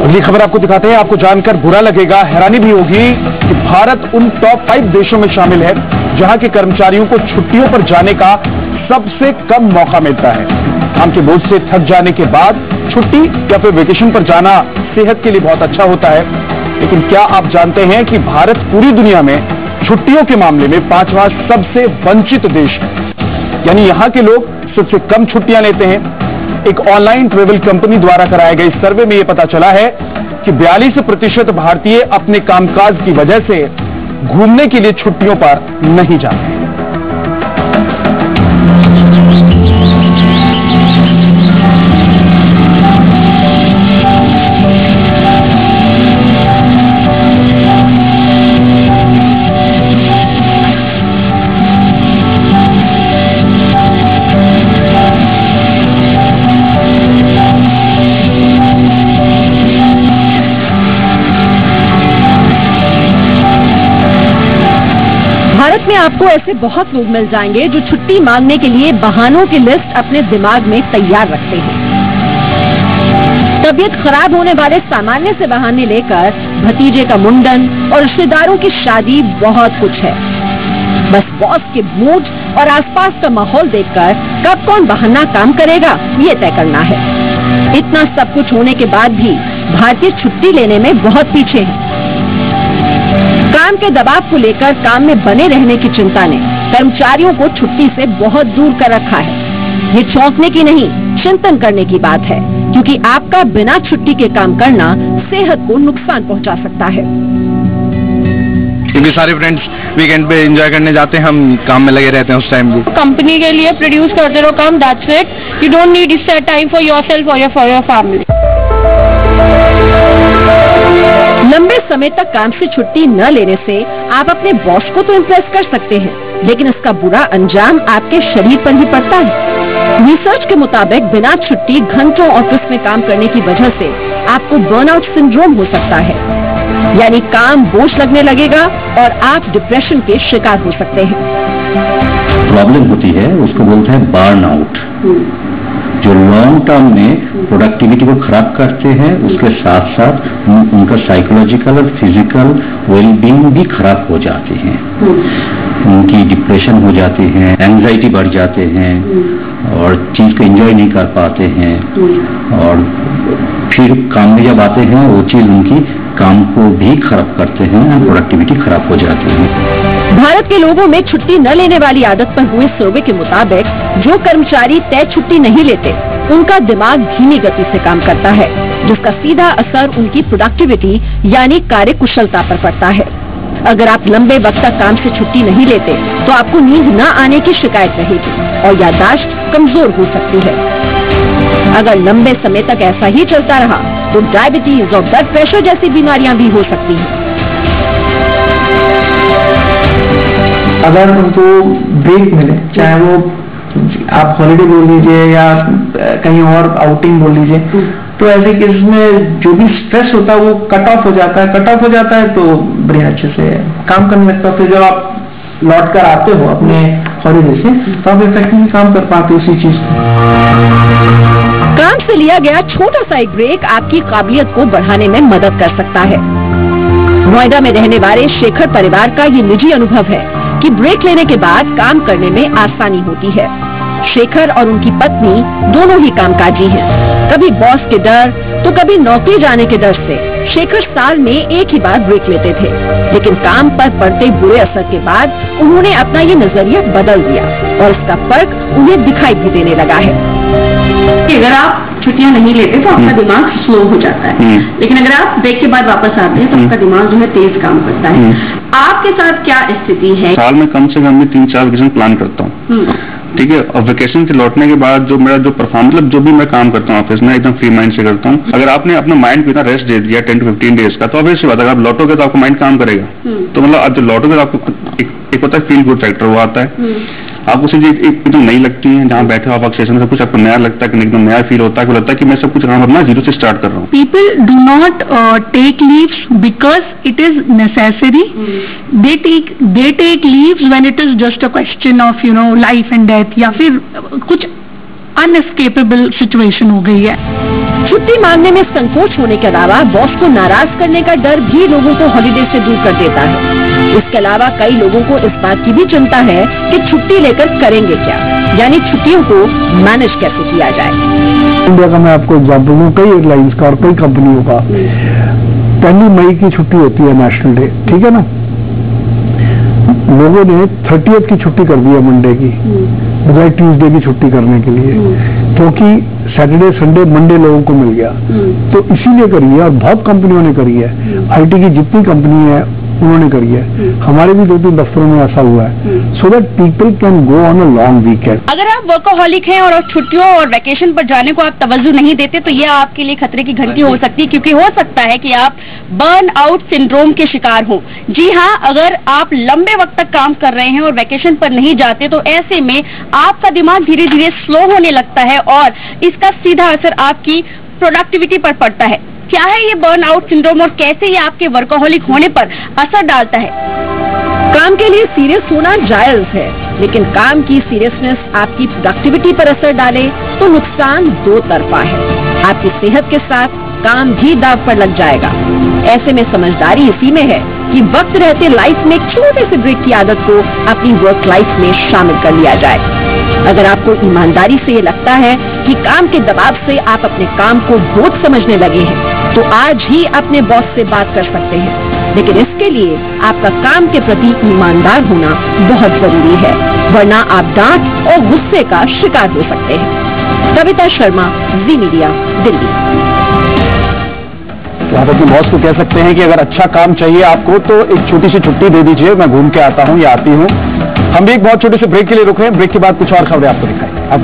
अगली खबर आपको दिखाते हैं। आपको जानकर बुरा लगेगा, हैरानी भी होगी कि भारत उन टॉप 5 देशों में शामिल है जहां के कर्मचारियों को छुट्टियों पर जाने का सबसे कम मौका मिलता है। काम के बोझ से थक जाने के बाद छुट्टी या फिर वेकेशन पर जाना सेहत के लिए बहुत अच्छा होता है, लेकिन क्या आप जानते हैं कि भारत पूरी दुनिया में छुट्टियों के मामले में 5वां सबसे वंचित देश है। यानी यहां के लोग सबसे कम छुट्टियां लेते हैं। एक ऑनलाइन ट्रेवल कंपनी द्वारा कराए गए सर्वे में यह पता चला है कि 42% भारतीय अपने कामकाज की वजह से घूमने के लिए छुट्टियों पर नहीं जाते। भारत में आपको ऐसे बहुत लोग मिल जाएंगे जो छुट्टी मांगने के लिए बहानों की लिस्ट अपने दिमाग में तैयार रखते हैं। तबीयत खराब होने वाले सामान्य से बहाने लेकर भतीजे का मुंडन और रिश्तेदारों की शादी बहुत कुछ है। बस बॉस के मूड और आसपास का माहौल देखकर कब कौन बहाना काम करेगा ये तय करना है। इतना सब कुछ होने के बाद भी भारतीय छुट्टी लेने में बहुत पीछे हैं। काम के दबाव को लेकर काम में बने रहने की चिंता ने कर्मचारियों को छुट्टी से बहुत दूर कर रखा है। ये चौंकने की नहीं, चिंतन करने की बात है, क्योंकि आपका बिना छुट्टी के काम करना सेहत को नुकसान पहुंचा सकता है। क्योंकि सारे फ्रेंड्स वीकेंड पे एंजॉय करने जाते हैं, हम काम में लगे रहते हैं उस टाइम भी। कंपनी के लिए प्रोड्यूस करते रहो काम, that's it. You don't need इस टाइम फॉर योरसेल्फ और फॉर योर फैमिली। लंबे समय तक काम से छुट्टी न लेने से आप अपने बॉस को तो इम्प्रेस कर सकते हैं, लेकिन इसका बुरा अंजाम आपके शरीर पर ही पड़ता है। रिसर्च के मुताबिक बिना छुट्टी घंटों ऑफिस में काम करने की वजह से आपको बर्नआउट सिंड्रोम हो सकता है, यानी काम बोझ लगने लगेगा और आप डिप्रेशन के शिकार हो सकते हैं। प्रॉब्लम होती है उसको बोलते हैं बर्नआउट, जो लॉन्ग टर्म में प्रोडक्टिविटी को खराब करते हैं, उसके साथ साथ उनका साइकोलॉजिकल और फिजिकल वेलबींग भी खराब हो जाती है। उनकी डिप्रेशन हो जाती है, एंजाइटी बढ़ जाते हैं और चीज को एंजॉय नहीं कर पाते हैं, और फिर काम में जब आते हैं वो चीज उनकी काम को भी खराब करते हैं, प्रोडक्टिविटी खराब हो जाती है। भारत के लोगों में छुट्टी न लेने वाली आदत पर हुए सर्वे के मुताबिक जो कर्मचारी तय छुट्टी नहीं लेते उनका दिमाग धीमी गति से काम करता है, जिसका सीधा असर उनकी प्रोडक्टिविटी यानी कार्य कुशलता पर पड़ता है। अगर आप लंबे वक्त तक काम से छुट्टी नहीं लेते तो आपको नींद न आने की शिकायत रहेगी और याददाश्त कमजोर हो सकती है। अगर लंबे समय तक ऐसा ही चलता रहा तो डायबिटीज और ब्लड प्रेशर जैसी बीमारियां भी हो सकती हैं। अगर उनको ब्रेक मिले, चाहे वो आप हॉलिडे बोल लीजिए या कहीं और आउटिंग बोल लीजिए, तो ऐसे केस में जो भी स्ट्रेस होता है वो कट ऑफ हो जाता है। कट ऑफ हो जाता है तो बड़े अच्छे से काम करने लगता है। फिर जब आप लौट कर आते हो अपने हॉलिडे से तो आप इफेक्टिवली काम कर पाते हो उसी चीज को। काम से लिया गया छोटा सा एक ब्रेक आपकी काबिलियत को बढ़ाने में मदद कर सकता है। नोएडा में रहने वाले शेखर परिवार का ये निजी अनुभव है कि ब्रेक लेने के बाद काम करने में आसानी होती है। शेखर और उनकी पत्नी दोनों ही कामकाजी हैं। कभी बॉस के डर तो कभी नौकरी जाने के डर से शेखर साल में एक ही बार ब्रेक लेते थे, लेकिन काम पर पड़ते बुरे असर के बाद उन्होंने अपना ये नजरिया बदल दिया और इसका फर्क उन्हें दिखाई भी देने लगा है। अगर आप छुट्टियां नहीं लेते तो आपका दिमाग स्लो हो जाता है, लेकिन अगर आप ब्रेक के बाद वापस आते हैं तो आपका दिमाग जो है तेज काम करता है। आपके साथ क्या स्थिति है? साल में कम से कम 3-4 वेकेशन प्लान करता हूँ, ठीक है। और वेकेशन से लौटने के बाद जो मेरा जो परफॉर्म मतलब जो भी मैं काम करता हूँ ऑफिस में एकदम फ्री माइंड से करता हूँ। अगर आपने अपना माइंड को इतना रेस्ट दे दिया 10 to 15 डेज का, तो ऑब्वियस सी बात है अगर आप लौटोगे तो आपका माइंड काम करेगा। तो मतलब आप जब लौटोगे तो आपको एक पता है फील गुड फैक्टर वो आता है। आपको चीजें एकदम नई लगती है, जहाँ बैठे हो आप स्टेशन में सब कुछ आपको नया लगता है, एकदम नया फील होता है, लगता है कि मैं सब कुछ काम अपना जीरो से स्टार्ट कर रहा हूँ। People do not take leaves because it is necessary, they take leaves when it is just a question of life and death, या फिर कुछ अनएस्केपेबल सिचुएशन हो गई है। छुट्टी मांगने में संकोच होने के अलावा बॉस को नाराज करने का डर भी लोगों को हॉलिडे से दूर कर देता है। इसके अलावा कई लोगों को इस बात की भी चिंता है कि छुट्टी लेकर करेंगे क्या, यानी छुट्टियों को मैनेज कैसे किया जाए। इंडिया का मैं आपको एग्जाम्पल दूं, कई एयरलाइंस का और कई कंपनियों का 1 मई की छुट्टी होती है, नेशनल डे, ठीक है ना। लोगों ने 30th की छुट्टी कर दी है मंडे की, बजाय ट्यूसडे की छुट्टी करने के लिए, क्योंकि सैटरडे संडे मंडे लोगों को मिल गया। तो इसीलिए करी है, और बहुत कंपनियों ने करी है। आईटी की जितनी कंपनी है उन्होंने करी है, हमारे भी 2-3 दफ्तरों में ऐसा हुआ है, so that people can go on a long weekend. अगर आप वर्कोहॉलिक हैं और छुट्टियों और वैकेशन पर जाने को आप तवज्जो नहीं देते तो यह आपके लिए खतरे की घंटी हो सकती है, क्योंकि हो सकता है कि आप बर्न आउट सिंड्रोम के शिकार हो। जी हाँ, अगर आप लंबे वक्त तक काम कर रहे हैं और वैकेशन पर नहीं जाते तो ऐसे में आपका दिमाग धीरे धीरे स्लो होने लगता है और इसका सीधा असर आपकी प्रोडक्टिविटी पर पड़ता है। क्या है ये बर्न आउट सिंड्रोम और कैसे ये आपके वर्कोहॉलिक होने पर असर डालता है? काम के लिए सीरियस होना जायज है, लेकिन काम की सीरियसनेस आपकी प्रोडक्टिविटी पर असर डाले तो नुकसान 2 तरफा है। आपकी सेहत के साथ काम भी दांव पर लग जाएगा। ऐसे में समझदारी इसी में है कि वक्त रहते लाइफ में छोटे से ब्रेक की आदत को अपनी वर्क लाइफ में शामिल कर लिया जाए। अगर आपको ईमानदारी से ये लगता है कि काम के दबाव से आप अपने काम को बोझ समझने लगे हैं, तो आज ही अपने बॉस से बात कर सकते हैं, लेकिन इसके लिए आपका काम के प्रति ईमानदार होना बहुत जरूरी है, वरना आप डांट और गुस्से का शिकार हो सकते हैं। कविता शर्मा, जी मीडिया, दिल्ली। आप अपने बॉस को कह सकते हैं कि अगर अच्छा काम चाहिए आपको तो एक छोटी सी छुट्टी दे दीजिए, मैं घूम के आता हूँ या आती हूँ। हम भी एक बहुत छोटे से ब्रेक के लिए रुके हैं, ब्रेक के बाद कुछ और खबरें आपको दिखाएं। आप